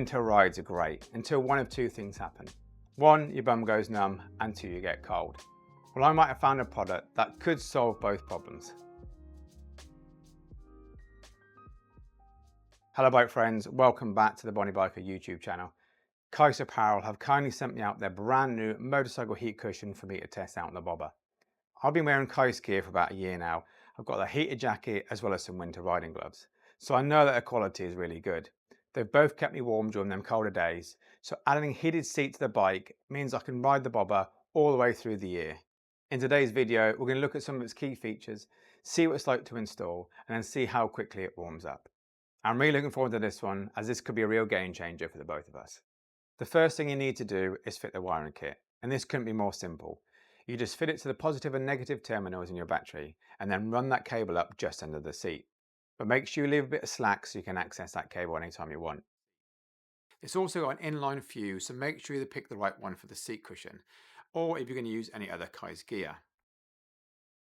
winter rides are great until one of two things happen. One, your bum goes numb, and two, you get cold. Well, I might have found a product that could solve both problems. Hello bike friends, welcome back to the Bonnie Biker YouTube channel. Keis Apparel have kindly sent me out their brand new motorcycle heat cushion for me to test out on the bobber. I've been wearing Keis gear for about a year now. I've got a heated jacket as well as some winter riding gloves. So I know that the quality is really good. They've both kept me warm during them colder days, so adding a heated seat to the bike means I can ride the bobber all the way through the year. In today's video, we're going to look at some of its key features, see what it's like to install, and then see how quickly it warms up. I'm really looking forward to this one, as this could be a real game changer for the both of us. The first thing you need to do is fit the wiring kit, and this couldn't be more simple. You just fit it to the positive and negative terminals in your battery, and then run that cable up just under the seat. But make sure you leave a bit of slack so you can access that cable anytime you want. It's also got an inline fuse, so make sure you pick the right one for the seat cushion, or if you're going to use any other Keis gear.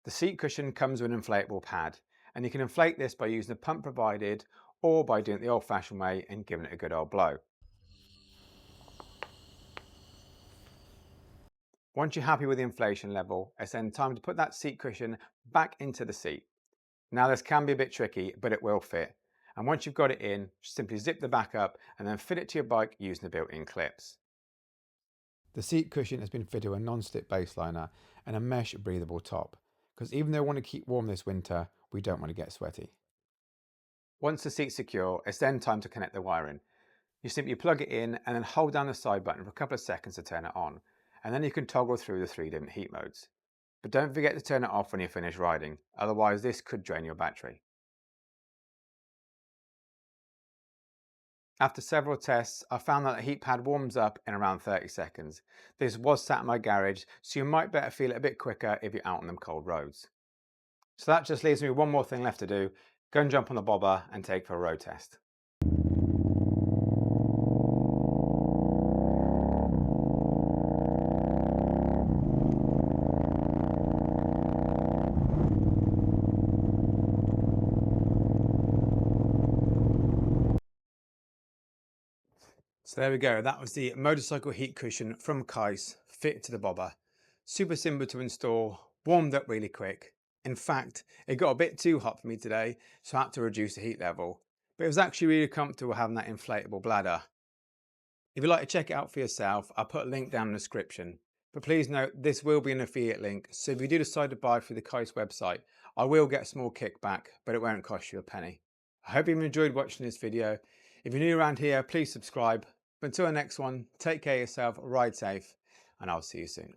The seat cushion comes with an inflatable pad, and you can inflate this by using the pump provided or by doing it the old-fashioned way and giving it a good old blow. Once you're happy with the inflation level, it's then time to put that seat cushion back into the seat. Now this can be a bit tricky, but it will fit. And once you've got it in, simply zip the back up and then fit it to your bike using the built-in clips. The seat cushion has been fitted with a non-slip base liner and a mesh breathable top, because even though we want to keep warm this winter, we don't want to get sweaty. Once the seat's secure, it's then time to connect the wiring. You simply plug it in and then hold down the side button for a couple of seconds to turn it on, and then you can toggle through the 3 different heat modes. But don't forget to turn it off when you finish riding, otherwise this could drain your battery. After several tests, I found that the heat pad warms up in around 30 seconds. This was sat in my garage, so you might better feel it a bit quicker if you're out on them cold roads. So that just leaves me with one more thing left to do, go and jump on the bobber and take for a road test. So there we go, that was the motorcycle heat cushion from Keis, fitted to the bobber. Super simple to install, warmed up really quick. In fact, it got a bit too hot for me today, so I had to reduce the heat level. But it was actually really comfortable having that inflatable bladder. If you'd like to check it out for yourself, I'll put a link down in the description. But please note, this will be an affiliate link, so if you do decide to buy through the Keis website, I will get a small kickback, but it won't cost you a penny. I hope you've enjoyed watching this video. If you're new around here, please subscribe. But until the next one, take care of yourself, ride safe, and I'll see you soon.